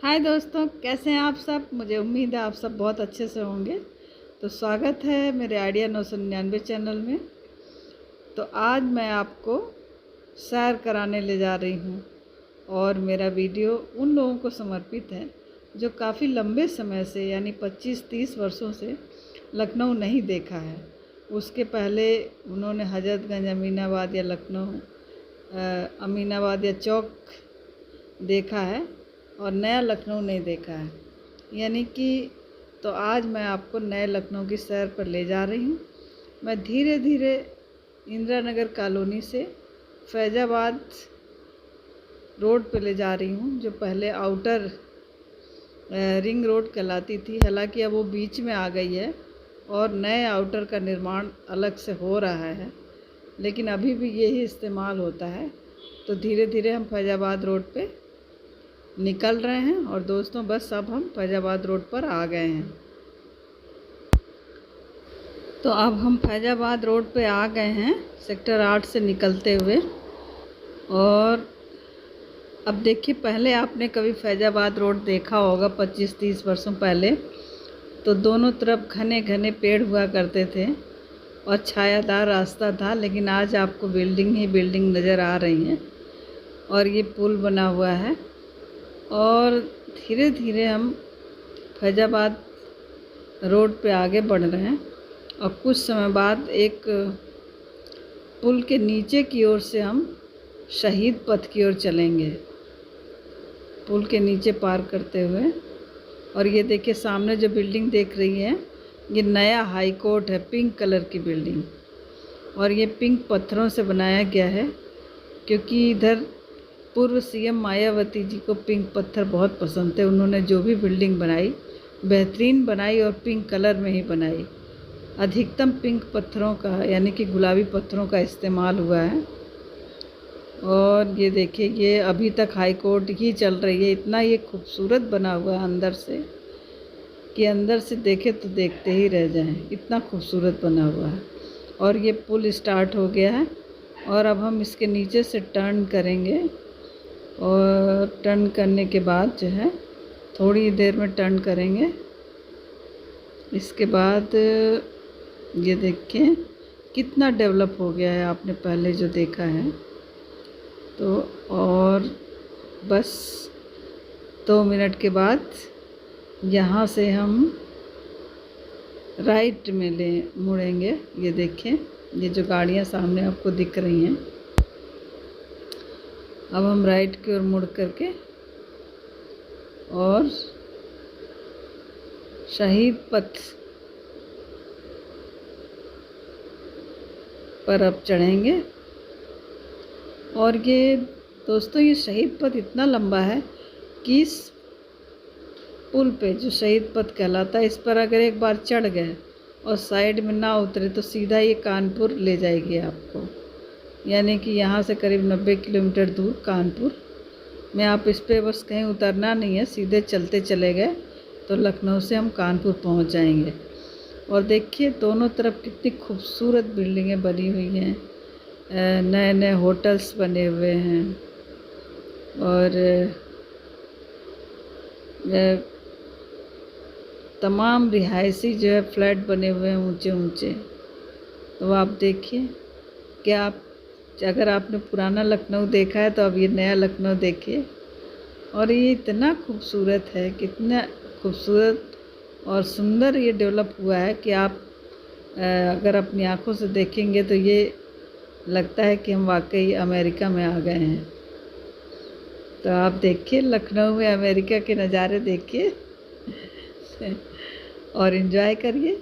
हाय दोस्तों, कैसे हैं आप सब। मुझे उम्मीद है आप सब बहुत अच्छे से होंगे। तो स्वागत है मेरे आइडिया 999 चैनल में। तो आज मैं आपको सैर कराने ले जा रही हूँ और मेरा वीडियो उन लोगों को समर्पित है जो काफ़ी लंबे समय से यानी 25-30 वर्षों से लखनऊ नहीं देखा है। उसके पहले उन्होंने हजरतगंज, अमीनाबाद या लखनऊ अमीनाबाद या चौक देखा है और नया लखनऊ नहीं देखा है। यानी कि तो आज मैं आपको नए लखनऊ की सैर पर ले जा रही हूँ। मैं धीरे धीरे इंदिरा नगर कॉलोनी से फैज़ाबाद रोड पे ले जा रही हूँ, जो पहले आउटर रिंग रोड कहलाती थी। हालांकि अब वो बीच में आ गई है और नए आउटर का निर्माण अलग से हो रहा है, लेकिन अभी भी यही इस्तेमाल होता है। तो धीरे धीरे हम फैज़ाबाद रोड पे निकल रहे हैं और दोस्तों बस अब हम फैज़ाबाद रोड पर आ गए हैं। तो अब हम फैज़ाबाद रोड पे आ गए हैं सेक्टर 8 से निकलते हुए। और अब देखिए, पहले आपने कभी फैज़ाबाद रोड देखा होगा 25-30 वर्षों पहले, तो दोनों तरफ घने घने पेड़ हुआ करते थे और छायादार रास्ता था। लेकिन आज आपको बिल्डिंग ही बिल्डिंग नज़र आ रही हैं और ये पुल बना हुआ है। और धीरे धीरे हम फैज़ाबाद रोड पे आगे बढ़ रहे हैं और कुछ समय बाद एक पुल के नीचे की ओर से हम शहीद पथ की ओर चलेंगे, पुल के नीचे पार करते हुए। और ये देखिए, सामने जो बिल्डिंग देख रही है, ये नया हाई कोर्ट है, पिंक कलर की बिल्डिंग। और ये पिंक पत्थरों से बनाया गया है क्योंकि इधर पूर्व सीएम मायावती जी को पिंक पत्थर बहुत पसंद थे। उन्होंने जो भी बिल्डिंग बनाई बेहतरीन बनाई और पिंक कलर में ही बनाई। अधिकतम पिंक पत्थरों का यानी कि गुलाबी पत्थरों का इस्तेमाल हुआ है। और ये देखिए, ये अभी तक हाई कोर्ट ही चल रही है। इतना ये खूबसूरत बना हुआ है अंदर से कि अंदर से देखे तो देखते ही रह जाएं, इतना खूबसूरत बना हुआ है। और ये पुल स्टार्ट हो गया है और अब हम इसके नीचे से टर्न करेंगे। और टर्न करने के बाद जो है, थोड़ी देर में टर्न करेंगे। इसके बाद ये देखिए कितना डेवलप हो गया है, आपने पहले जो देखा है। तो और बस 2 मिनट के बाद यहाँ से हम राइट में मुड़ेंगे। ये देखें, ये जो गाड़ियाँ सामने आपको दिख रही हैं, अब हम राइट की ओर मुड़ करके और शहीद पथ पर अब चढ़ेंगे। और ये दोस्तों, ये शहीद पथ इतना लंबा है कि इस पुल पे जो शहीद पथ कहलाता है, इस पर अगर एक बार चढ़ गए और साइड में ना उतरे तो सीधा ये कानपुर ले जाएगी आपको। यानी कि यहाँ से करीब 90 किलोमीटर दूर कानपुर में। आप इस पे बस कहीं उतरना नहीं है, सीधे चलते चले गए तो लखनऊ से हम कानपुर पहुँच जाएंगे। और देखिए दोनों तरफ कितनी खूबसूरत बिल्डिंगें बनी हुई हैं, नए नए होटल्स बने हुए हैं और तमाम रिहायशी जो है फ्लैट बने हुए हैं ऊंचे ऊंचे। तो आप देखिए कि आप अगर आपने पुराना लखनऊ देखा है तो अब ये नया लखनऊ देखिए। और ये इतना खूबसूरत है, कितना खूबसूरत और सुंदर ये डेवलप हुआ है कि आप अगर अपनी आँखों से देखेंगे तो ये लगता है कि हम वाकई अमेरिका में आ गए हैं। तो आप देखिए, लखनऊ में अमेरिका के नज़ारे देखिए और एंजॉय करिए।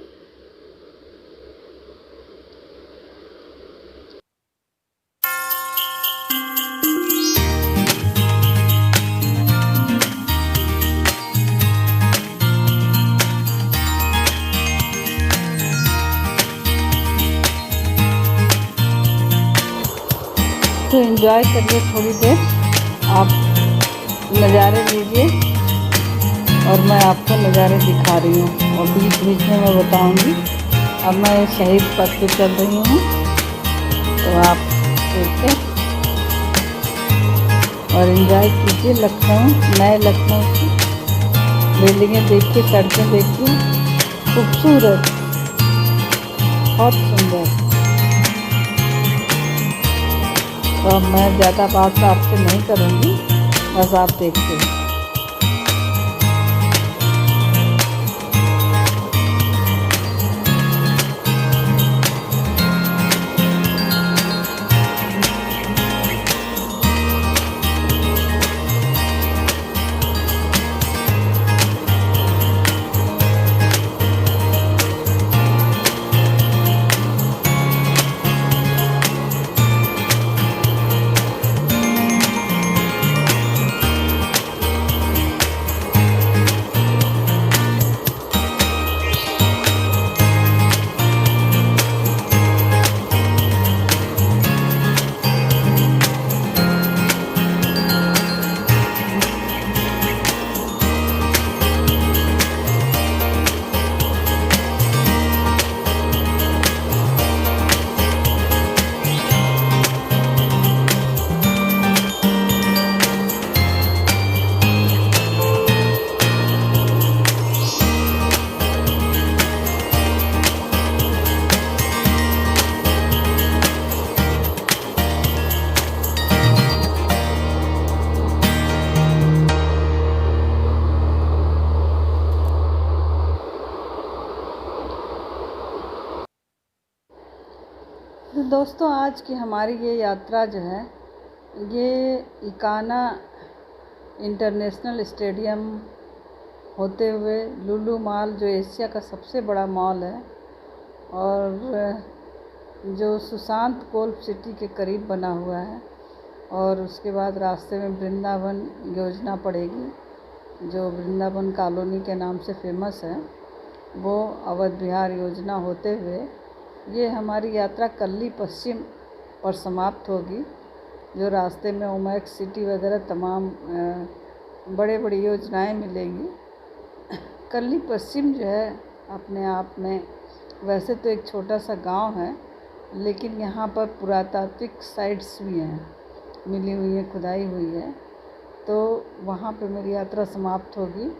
तो एंजॉय करिए थोड़ी देर, आप नज़ारे लीजिए और मैं आपको नज़ारे दिखा रही हूँ और बीच बीच में मैं बताऊँगी। अब मैं शहीद पथ पे चल रही हूँ, तो आप देखिए और एंजॉय कीजिए लखनऊ, नए लखनऊ की बिल्डिंगें देखिए, सड़कें देखिए, खूबसूरत, बहुत सुंदर। तो अब मैं ज़्यादा बात आपसे नहीं करूँगी, बस आप देखिए। तो दोस्तों, आज की हमारी ये यात्रा जो है, ये इकाना इंटरनेशनल स्टेडियम होते हुए लुलु मॉल, जो एशिया का सबसे बड़ा मॉल है और जो सुशांत गोल्फ सिटी के करीब बना हुआ है, और उसके बाद रास्ते में वृंदावन योजना पड़ेगी, जो वृंदावन कॉलोनी के नाम से फेमस है, वो अवध विहार योजना होते हुए ये हमारी यात्रा कल्ली पश्चिम पर समाप्त होगी। जो रास्ते में ओमैक्स सिटी वगैरह तमाम बड़े बड़ी योजनाएं मिलेंगी। कल्ली पश्चिम जो है अपने आप में वैसे तो एक छोटा सा गांव है, लेकिन यहाँ पर पुरातात्विक साइट्स भी हैं, मिली हुई है, खुदाई हुई है। तो वहाँ पे मेरी यात्रा समाप्त होगी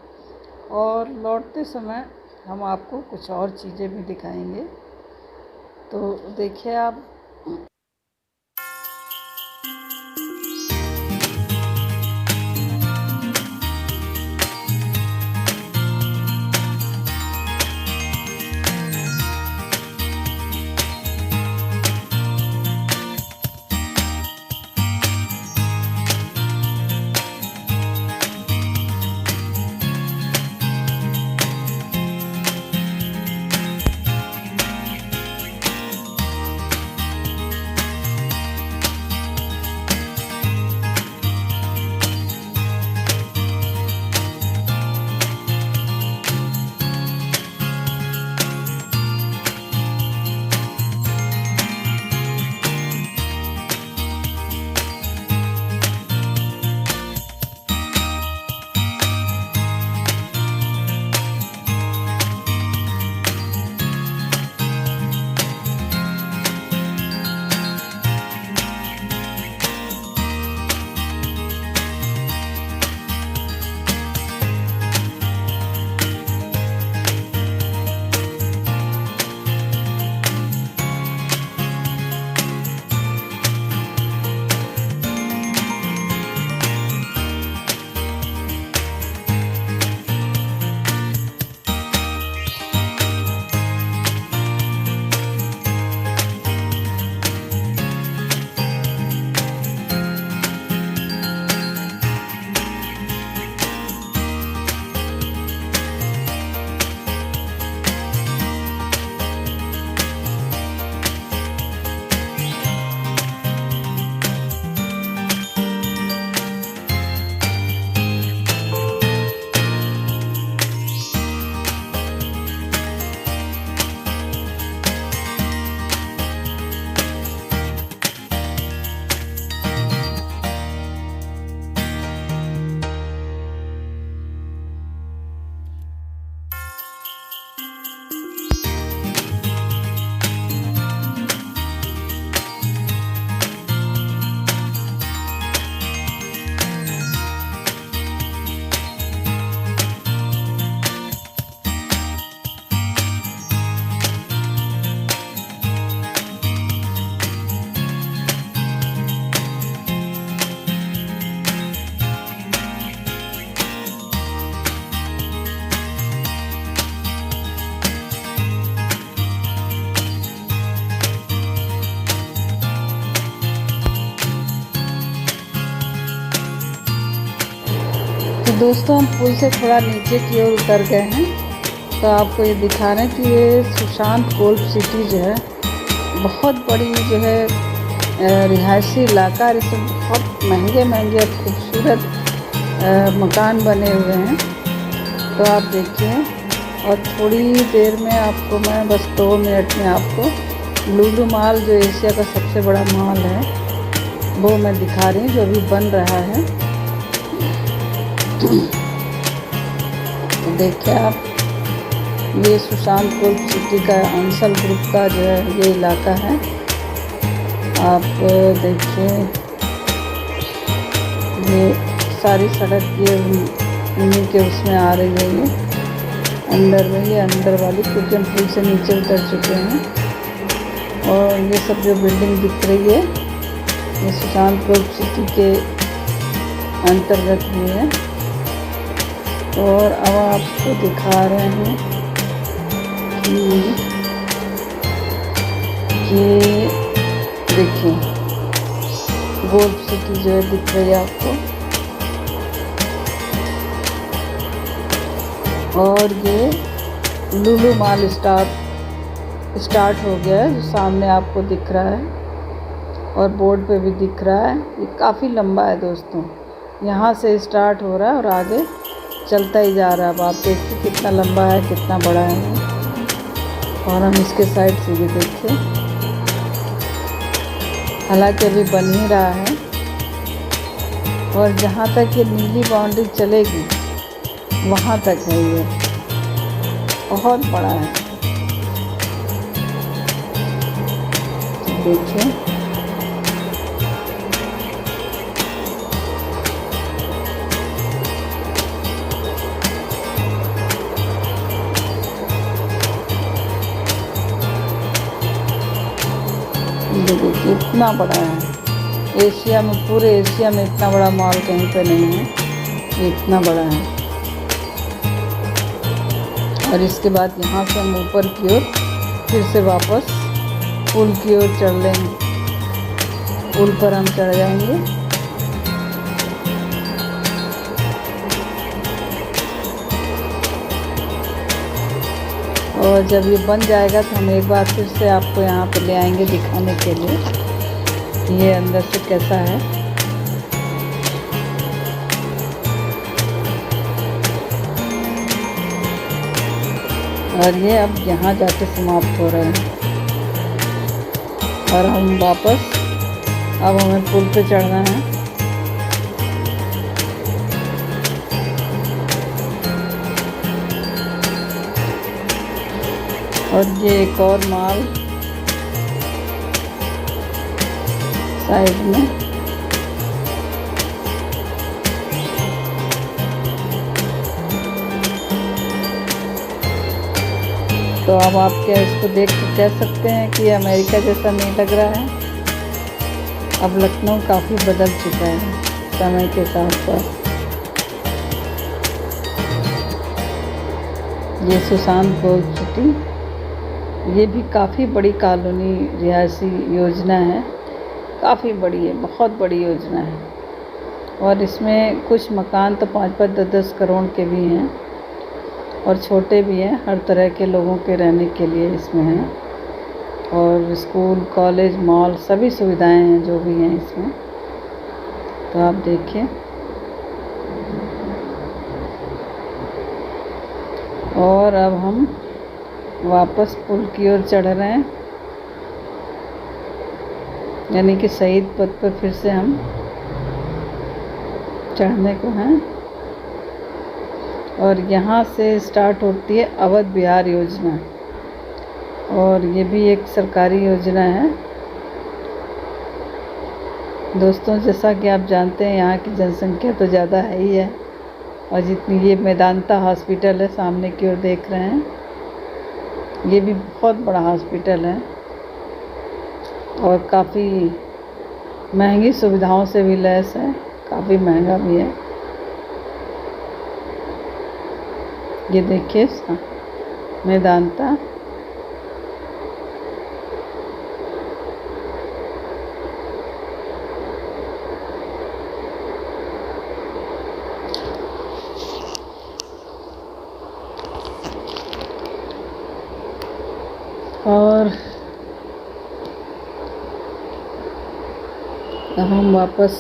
और लौटते समय हम आपको कुछ और चीज़ें भी दिखाएंगे। तो देखिए आप। तो दोस्तों हम पुल से थोड़ा नीचे की ओर उतर गए हैं। तो आपको ये दिखा रहे हैं कि ये सुशांत गोल्फ सिटी जो है बहुत बड़ी जो है रिहायशी इलाका है। इसमें बहुत महंगे महंगे और खूबसूरत मकान बने हुए हैं। तो आप देखिए, और थोड़ी देर में आपको मैं बस 2 मिनट में आपको लुलु मॉल जो एशिया का सबसे बड़ा मॉल है वो मैं दिखा रही हूँ, जो अभी बन रहा है। तो देखिए आप, ये सुशांत गोल्फ सिटी का अंसल ग्रुप का जो है ये इलाका है। आप देखिए, ये सारी सड़क ये उन्हीं के उसमें आ रही है, ये अंदर में, ये अंदर वाली, क्योंकि हम पुल से नीचे उतर चुके हैं। और ये सब जो बिल्डिंग दिख रही है ये सुशांत गोल्फ सिटी के अंतर्गत भी है। और अब आपको दिखा रहे हैं कि देखिए गोल्फ सिटी जो है दिख रही है आपको। और ये लुलु मॉल स्टार्ट हो गया है, जो सामने आपको दिख रहा है और बोर्ड पे भी दिख रहा है। ये काफ़ी लंबा है दोस्तों, यहाँ से स्टार्ट हो रहा है और आगे चलता ही जा रहा है। अब आप देखिए कितना लंबा है, कितना बड़ा है। और हम इसके साइड से भी देखिए, हालांकि अभी बन ही रहा है। और जहाँ तक ये नीली बाउंड्री चलेगी वहाँ तक है, ये बहुत बड़ा है। देखिए देखिए इतना बड़ा है। एशिया में, पूरे एशिया में इतना बड़ा मॉल कहीं पे नहीं है, ये इतना बड़ा है। और इसके बाद यहाँ से हम ऊपर की ओर फिर से वापस पुल की ओर चढ़ लेंगे। पुल पर हम चढ़ जाएंगे। और जब ये बन जाएगा तो हम एक बार फिर से आपको यहाँ पे ले आएंगे दिखाने के लिए कि ये अंदर से कैसा है। और ये अब यहाँ जाके समाप्त हो रहे हैं। और हम वापस, अब हमें पुल पे चढ़ना है। और ये एक और मॉल साइड में। तो अब आप क्या इसको देख के कह सकते हैं कि अमेरिका जैसा नहीं लग रहा है। अब लखनऊ काफ़ी बदल चुका है समय के साथ साथ। ये सुशांत गोल्फ सिटी, ये भी काफ़ी बड़ी कॉलोनी रिहायशी योजना है, काफ़ी बड़ी है, बहुत बड़ी योजना है। और इसमें कुछ मकान तो 5-5, 10-10 करोड़ के भी हैं और छोटे भी हैं, हर तरह के लोगों के रहने के लिए इसमें हैं। और स्कूल, कॉलेज, मॉल, सभी सुविधाएं हैं जो भी हैं इसमें। तो आप देखिए, और अब हम वापस पुल की ओर चढ़ रहे हैं, यानी कि शहीद पथ पर फिर से हम चढ़ने को हैं। और यहाँ से स्टार्ट होती है अवध बिहार योजना, और ये भी एक सरकारी योजना है। दोस्तों, जैसा कि आप जानते हैं यहाँ की जनसंख्या तो ज़्यादा है ही है। और जितनी ये मेदांता हॉस्पिटल है सामने की ओर देख रहे हैं, ये भी बहुत बड़ा हॉस्पिटल है और काफ़ी महंगी सुविधाओं से भी लैस है, काफ़ी महंगा भी है। ये देखिए मेदांता। और हम वापस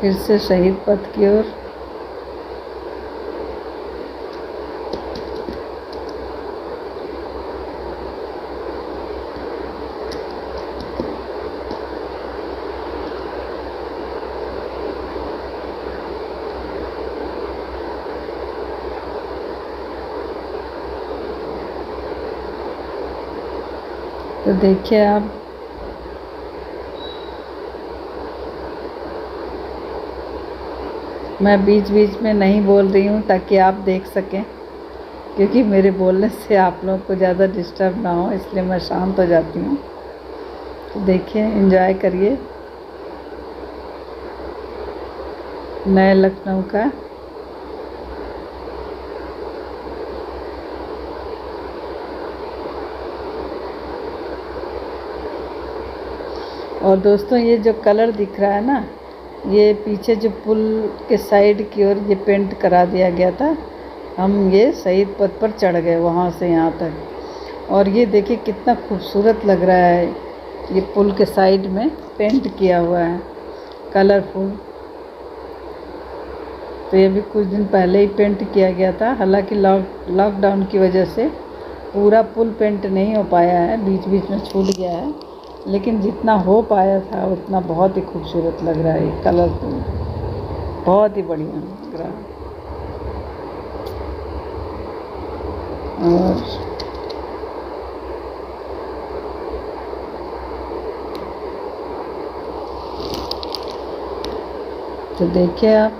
फिर से शहीद पथ की ओर। तो देखिए आप मैं बीच बीच में नहीं बोल रही हूँ ताकि आप देख सकें, क्योंकि मेरे बोलने से आप लोगों को ज़्यादा डिस्टर्ब ना हो, इसलिए मैं शांत हो जाती हूँ। तो देखिए, एंजॉय करिए नए लखनऊ का। और दोस्तों, ये जो कलर दिख रहा है ना, ये पीछे जो पुल के साइड की ओर ये पेंट करा दिया गया था। हम ये शहीद पथ पर चढ़ गए वहाँ से यहाँ तक। और ये देखिए कितना खूबसूरत लग रहा है, ये पुल के साइड में पेंट किया हुआ है कलरफुल। तो ये भी कुछ दिन पहले ही पेंट किया गया था, हालांकि लॉकडाउन की वजह से पूरा पुल पेंट नहीं हो पाया है, बीच बीच में छूट गया है, लेकिन जितना हो पाया था उतना बहुत ही खूबसूरत लग रहा है। ये कलरफुल बहुत ही बढ़िया लग रहा है। और तो देखिए आप,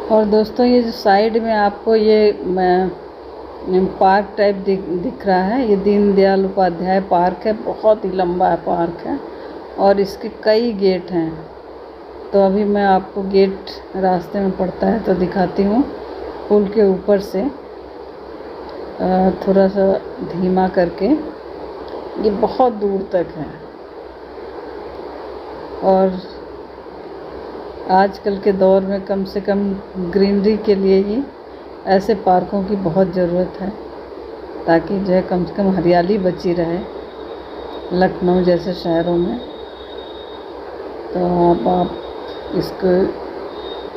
और दोस्तों, ये जो साइड में आपको ये पार्क टाइप दिख रहा है, ये दीनदयाल उपाध्याय पार्क है। बहुत ही लंबा है पार्क है और इसके कई गेट हैं। तो अभी मैं आपको गेट रास्ते में पड़ता है तो दिखाती हूँ। पुल के ऊपर से थोड़ा सा धीमा करके ये बहुत दूर तक है। और आजकल के दौर में कम से कम ग्रीनरी के लिए ही ऐसे पार्कों की बहुत ज़रूरत है, ताकि जो है कम से कम हरियाली बची रहे लखनऊ जैसे शहरों में। तो आप इसको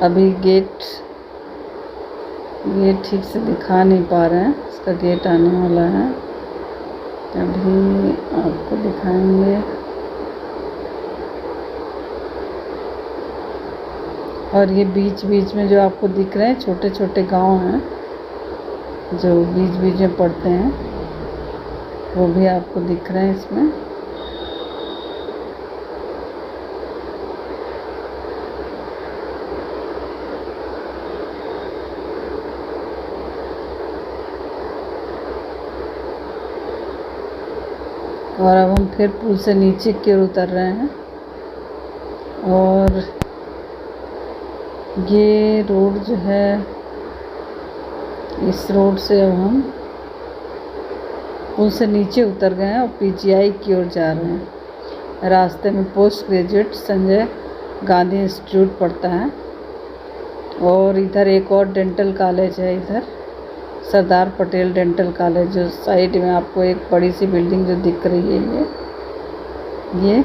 अभी गेट ठीक से दिखा नहीं पा रहे हैं, इसका गेट आने वाला है, अभी आपको दिखाएंगे। और ये बीच बीच में जो आपको दिख रहे हैं छोटे छोटे गांव हैं जो बीच बीच में पड़ते हैं, वो भी आपको दिख रहे हैं इसमें। और अब हम फिर पुल से नीचे की ओर उतर रहे हैं और ये रोड जो है, इस रोड से अब हम पुल से नीचे उतर गए हैं और पीजीआई की ओर जा रहे हैं। रास्ते में post graduate Sanjay Gandhi institute पड़ता है और इधर एक और डेंटल कॉलेज है, इधर सरदार पटेल डेंटल कॉलेज, जो साइड में आपको एक बड़ी सी बिल्डिंग जो दिख रही है, ये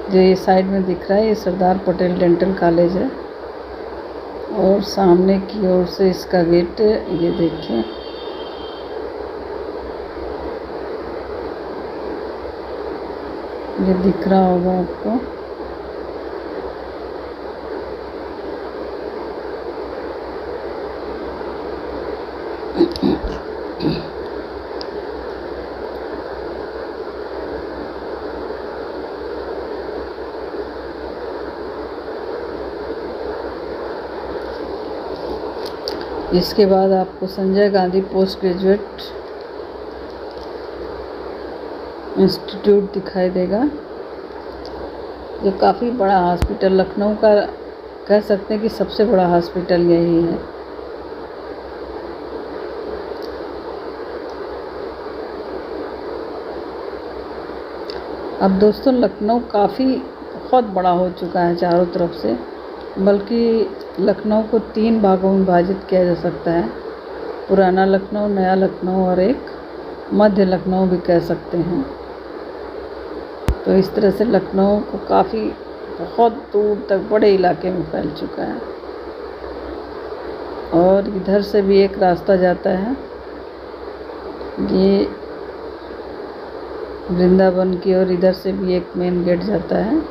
जो ये साइड में दिख रहा है ये सरदार पटेल डेंटल कॉलेज है। और सामने की ओर से इसका गेट ये देखिए, ये दिख रहा होगा आपको। इसके बाद आपको Sanjay Gandhi post graduate institute दिखाई देगा, जो काफ़ी बड़ा हॉस्पिटल, लखनऊ का कह सकते हैं कि सबसे बड़ा हॉस्पिटल यही है। अब दोस्तों लखनऊ बहुत बड़ा हो चुका है चारों तरफ से, बल्कि लखनऊ को 3 भागों में विभाजित किया जा सकता है, पुराना लखनऊ, नया लखनऊ और एक मध्य लखनऊ भी कह सकते हैं। तो इस तरह से लखनऊ को बहुत दूर तक बड़े इलाके में फैल चुका है। और इधर से भी एक रास्ता जाता है, ये वृंदावन की ओर, इधर से भी एक मेन गेट जाता है।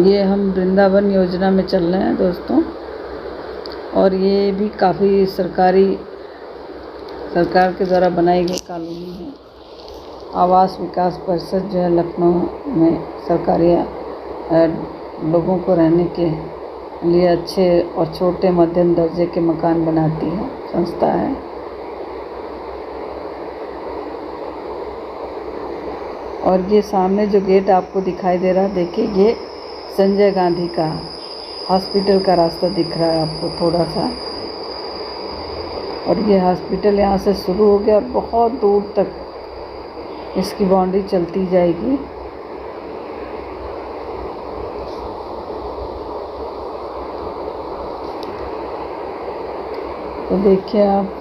ये हम वृंदावन योजना में चल रहे हैं दोस्तों, और ये भी काफ़ी सरकार के द्वारा बनाई गई कॉलोनी है। आवास विकास परिषद जो है लखनऊ में सरकारी लोगों को रहने के लिए अच्छे और छोटे मध्यम दर्जे के मकान बनाती है संस्था है। और ये सामने जो गेट आपको दिखाई दे रहा है, देखिए ये संजय गांधी का हॉस्पिटल का रास्ता दिख रहा है आपको थोड़ा सा, और ये हॉस्पिटल यहाँ से शुरू हो गया और बहुत दूर तक इसकी बाउंड्री चलती जाएगी। तो देखिए आप,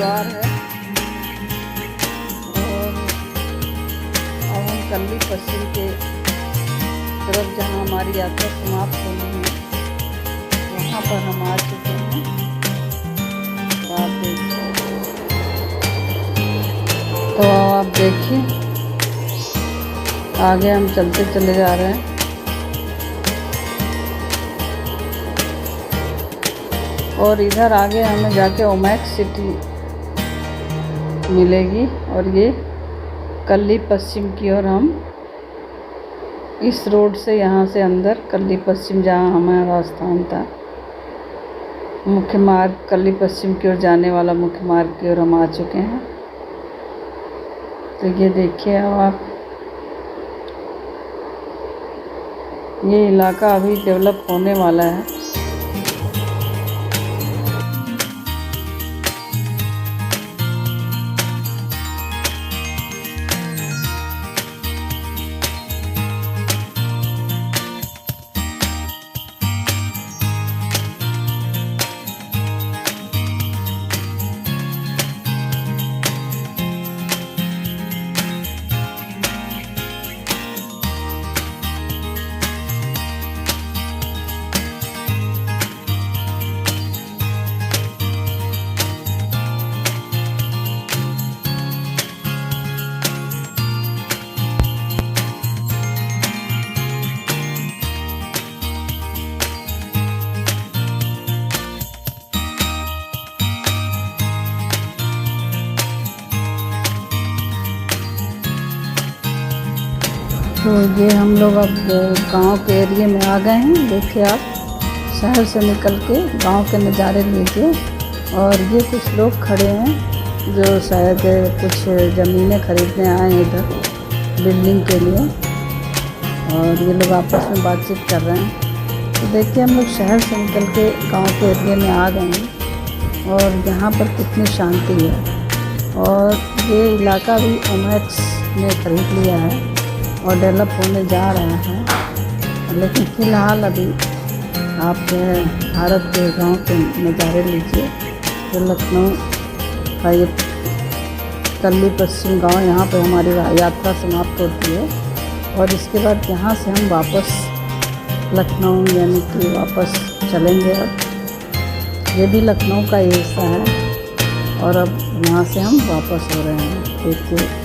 द्वार है। और अब हम कल्ली पश्चिम के तरफ जहाँ हमारी यात्रा समाप्त होनी है वहाँ पर हम आ चुके हैं। तो आप देखिए आगे हम चलते चले जा रहे हैं। और इधर आगे हमें जाके ओमैक्स सिटी मिलेगी और ये कल्ली पश्चिम की ओर हम इस रोड से यहाँ से अंदर कल्ली पश्चिम जहाँ हमारा स्थान था मुख्य मार्ग कल्ली पश्चिम की ओर जाने वाला मुख्य मार्ग की ओर हम आ चुके हैं। तो ये देखिए अब आप, ये इलाका अभी डेवलप होने वाला है। तो ये हम लोग अब गांव के एरिया में आ गए हैं। देखिए आप, शहर से निकल के गांव के नज़ारे लीजिए। और ये कुछ लोग खड़े हैं जो शायद कुछ ज़मीनें खरीदने आए हैं इधर बिल्डिंग के लिए, और ये लोग आपस में बातचीत कर रहे हैं। तो देखिए हम लोग शहर से निकल के गाँव के एरिया में आ गए हैं और यहाँ पर कितनी शांति है। और ये इलाका भी ओमैक्स ने खरीद लिया है और डेवलप होने जा रहा है। लेकिन फ़िलहाल अभी आप भारत के गांव के नज़ारे लीजिए। तो लखनऊ का ये कल्ली पश्चिम गांव, यहाँ पर हमारी यात्रा समाप्त होती है। और इसके बाद यहाँ से हम वापस लखनऊ यानी कि वापस चलेंगे। अब ये भी लखनऊ का हिस्सा है और अब यहाँ से हम वापस हो रहे हैं। देखिए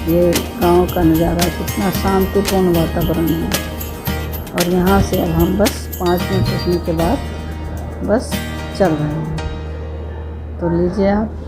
ये गांव का नज़ारा, कितना शांतिपूर्ण वातावरण है। और यहाँ से अब हम बस 5 मिनट रुकने के बाद बस चल रहे हैं। तो लीजिए आप।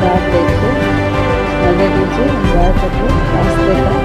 और आप देखिए, मजे लीजिए, एंजॉय करिए रास्ते का।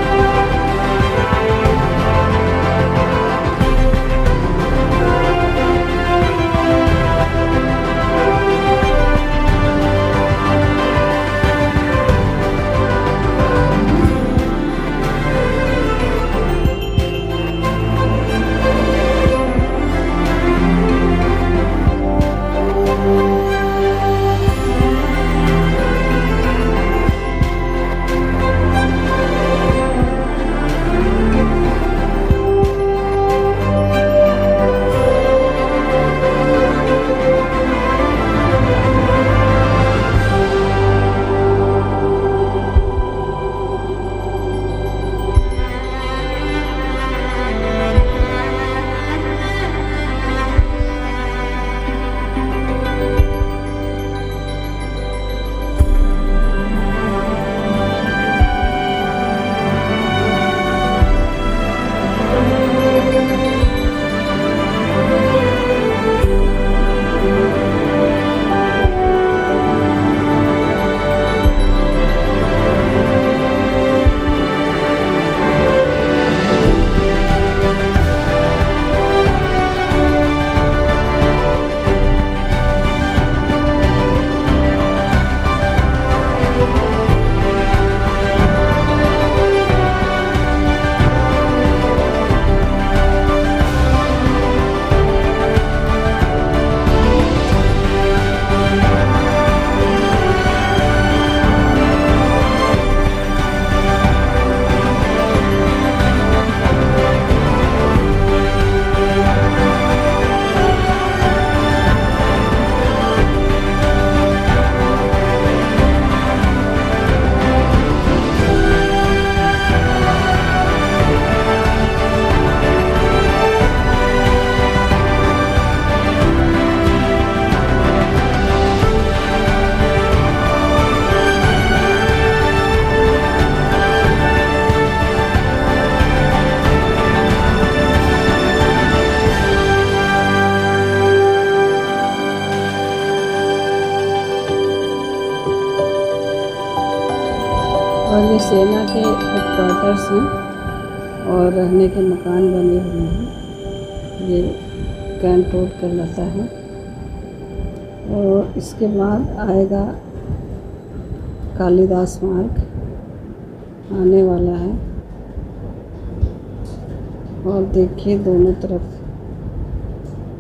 और ये सेना के हेडक्वार्टर्स हैं और रहने के मकान बने हुए हैं। ये कैंट रोड कहलाता है। और इसके बाद आएगा कालिदास मार्ग आने वाला है। और देखिए दोनों तरफ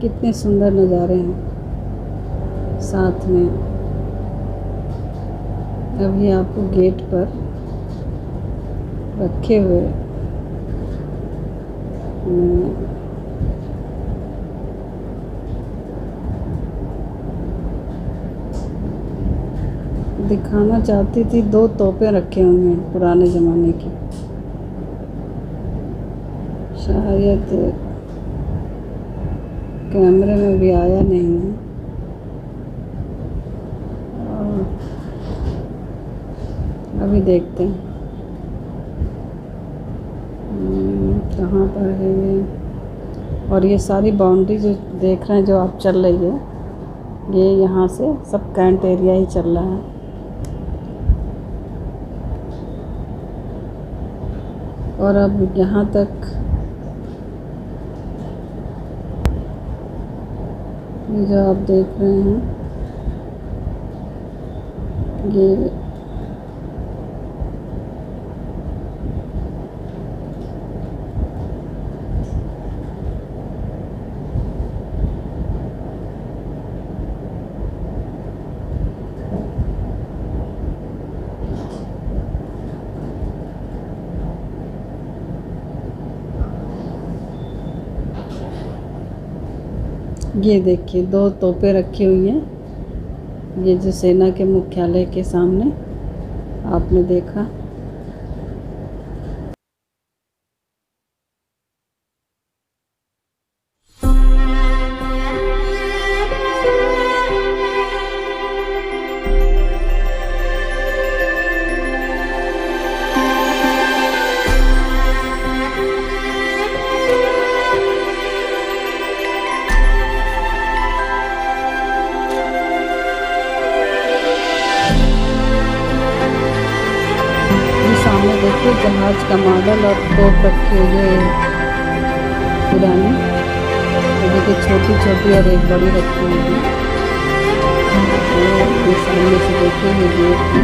कितने सुंदर नज़ारे हैं साथ में। अभी आपको गेट पर रखे हुए दिखाना चाहती थी। 2 तोपें रखे हुए हैं पुराने ज़माने की, शायद कैमरे में भी आया नहीं है। अभी देखते हैं कहाँ पर है ये। और ये सारी बाउंड्री जो देख रहे हैं, जो आप चल रही है, ये यहाँ से सब कैंट एरिया ही चल रहा है। और अब यहाँ तक ये जो आप देख रहे हैं, ये ये देखिए 2 तोपें रखी हुई हैं। ये जो सेना के मुख्यालय के सामने आपने देखा। देखिए जहाज का मॉडल और तोप रखी हुई है पुरानी। ये देखिए छोटी छोटी और एक बड़ी रखी हुई है। और ये सामने से देखिए ये गेट है।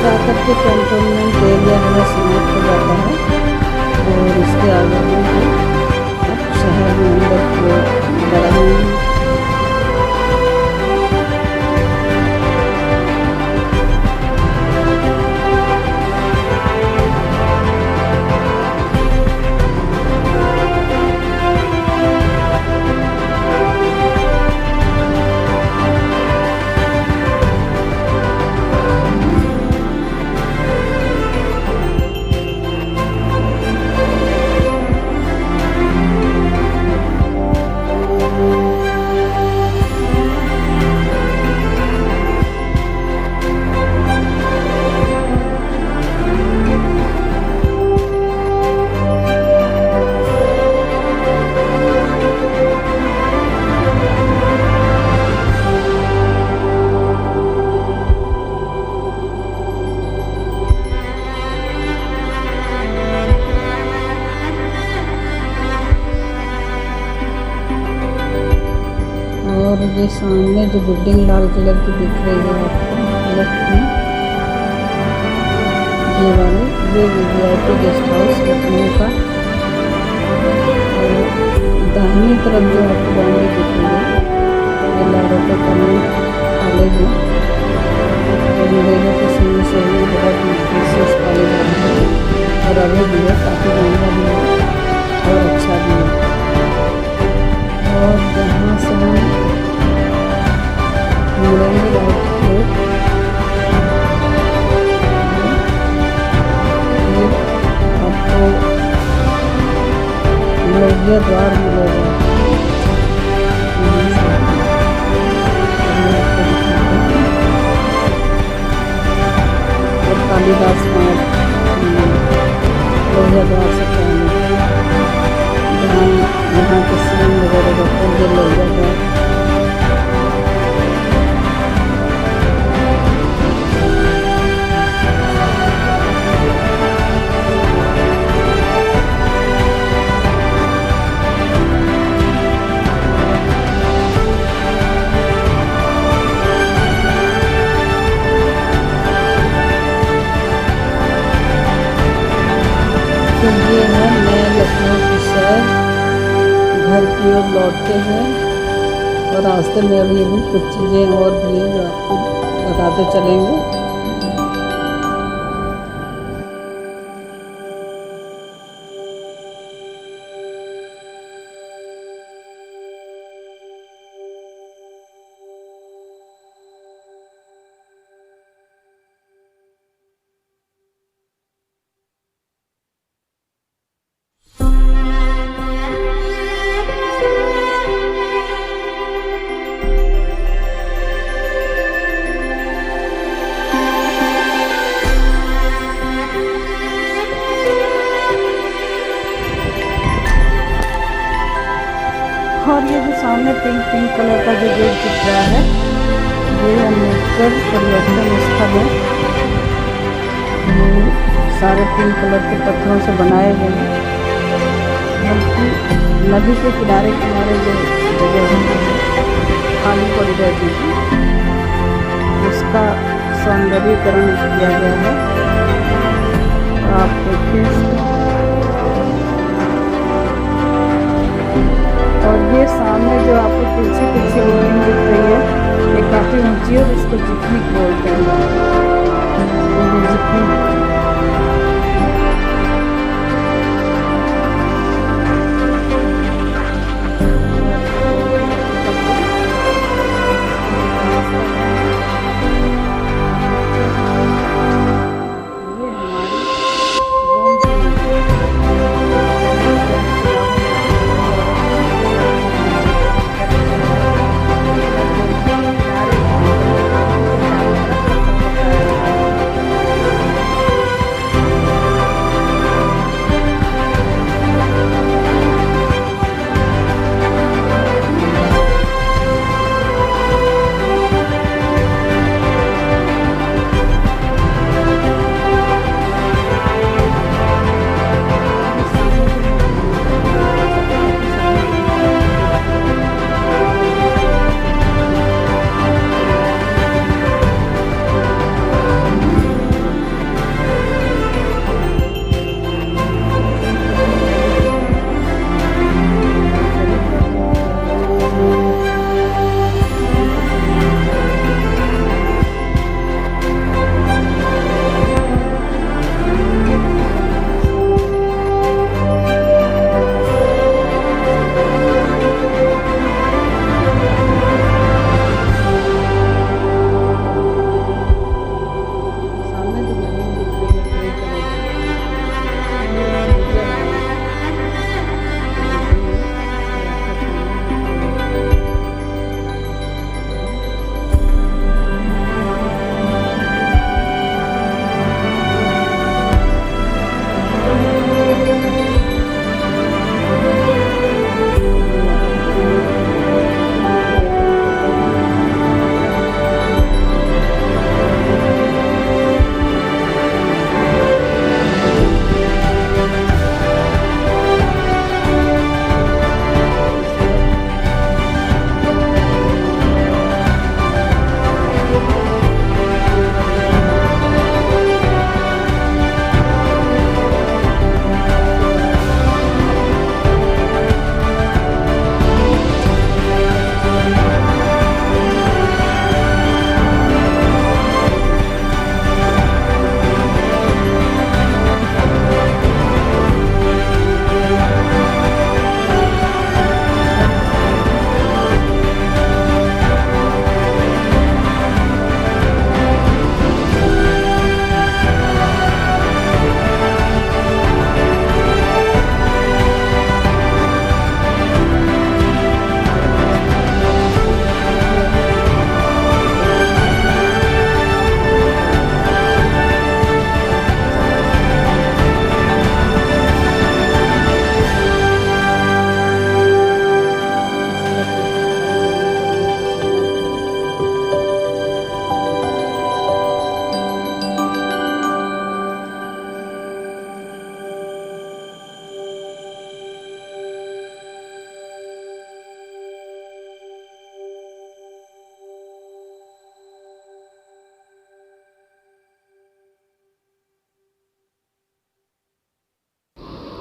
जाकर के कैंटोनमेंट एरिया हमें समाप्त हो जाता है और इसके आगे में अब शहर में अंदर को बढ़ा है। और ये सामने जो बिल्डिंग लाल कलर की दिख रही है आपको लेफ्ट में, ये वाली ये वीवीआईपी गेस्ट हाउस लखनऊ का। और दाहिनी तरफ जो आपको बाउंड्री दिख रही है ये लाडोका कॉन्वेंट कॉलेज है। और अंग्रेजों के समय से ही बहुत मुश्किल से इस कॉलेज आया है और अभी भी है, काफ़ी महंगा भी है और अच्छा भी है। और जहाँ से हम मुड़ेंगे राइट को आपको लोहिया द्वार मिलेगा। और कालीदास मार्ग लोहिया द्वार से पहले यहाँ के सीएम वगैरह रहते हैं ये लोहिया द्वार। तो ये है नया लखनऊ की शहर, घर की ओर लौटते हैं। और रास्ते में अभी भी कुछ चीज़ें और भी हैं आपको बताते चलेंगे। और ये जो सामने पिंक कलर का जो गेट दिख रहा है ये अम्बेडकर पर्यटन स्थल है। ये सारे पिंक कलर के पत्थरों से बनाए गए हैं। बल्कि नदी के किनारे किनारे जो जगह खाली पड़ी रहती थी उसका सौंदर्यीकरण किया गया है। आप देखिए इसको। और ये सामने जो आपको पीछे बिल्डिंग दिख रही है ये काफ़ी ऊंची है और इसको जितनी बोलते हैं।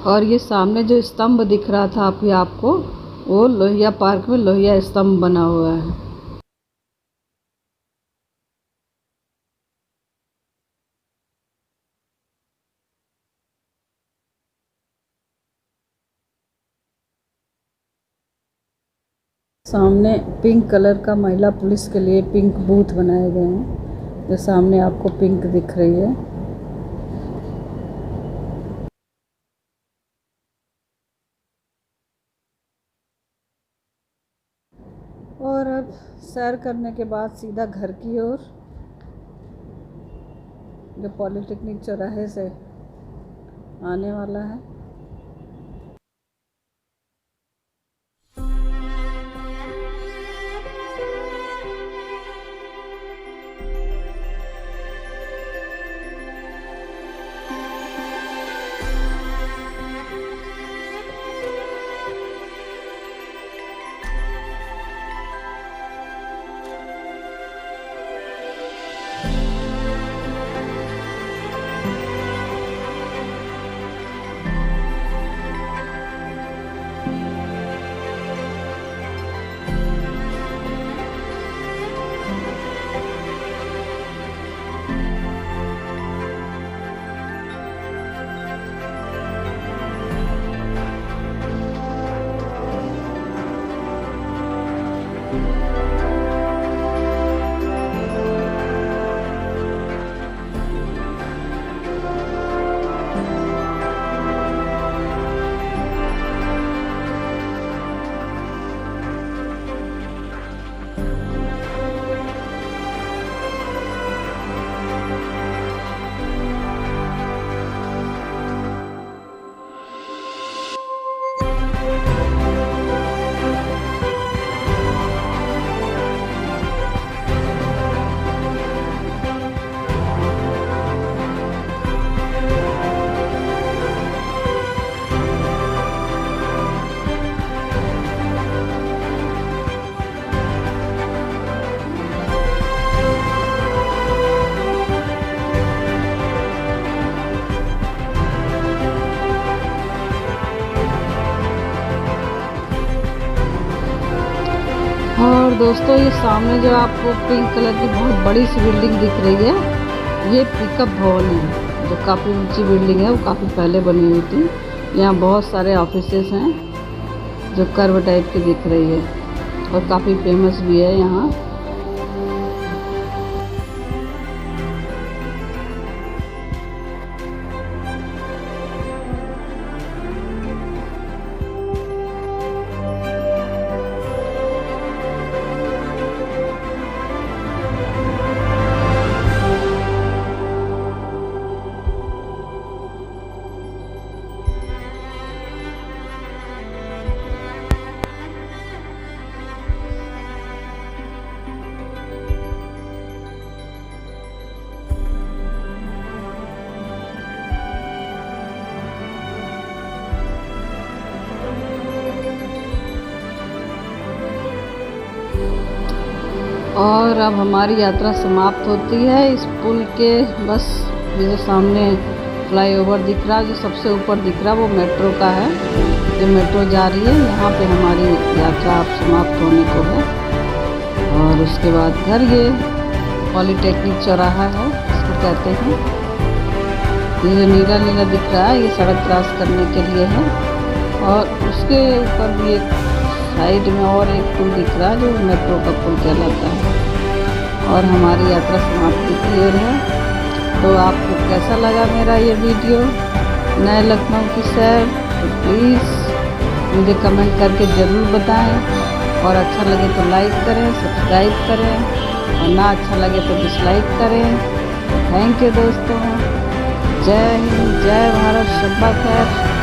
और ये सामने जो स्तंभ दिख रहा था अभी आपको, वो लोहिया पार्क में लोहिया स्तंभ बना हुआ है। सामने पिंक कलर का महिला पुलिस के लिए पिंक बूथ बनाए गए हैं, जो सामने आपको पिंक दिख रही है। और अब सैर करने के बाद सीधा घर की ओर, जो पॉलिटेक्निक चौराहे से आने वाला है। दोस्तों ये सामने जो आपको पिंक कलर की बहुत बड़ी सी बिल्डिंग दिख रही है, ये पिकअप भवन है, जो काफ़ी ऊंची बिल्डिंग है, वो काफ़ी पहले बनी हुई थी। यहाँ बहुत सारे ऑफिसेस हैं जो कर्व टाइप की दिख रही है और काफ़ी फेमस भी है यहाँ। और अब हमारी यात्रा समाप्त होती है इस पुल के। बस ये जो सामने फ्लाईओवर दिख रहा है, जो सबसे ऊपर दिख रहा है, वो मेट्रो का है। जो मेट्रो जा रही है, यहाँ पे हमारी यात्रा अब समाप्त होने को है। और उसके बाद घर, ये पॉलीटेक्निक चौराहा है, इसको कहते हैं। ये जो नीला नीला दिख रहा है, ये सड़क क्रॉस करने के लिए है। और उसके ऊपर भी एक साइड में और एक पुल दिख रहा है, जो मेट्रो का पुल कहलाता है। और हमारी यात्रा समाप्ति की ओर है। तो आपको कैसा लगा मेरा ये वीडियो नए लखनऊ की सैर, तो प्लीज़ मुझे कमेंट करके ज़रूर बताएं। और अच्छा लगे तो लाइक करें, सब्सक्राइब करें, और ना अच्छा लगे तो डिसलाइक करें। थैंक यू दोस्तों। जय हिंद, जय भारत, शब्बा खैर।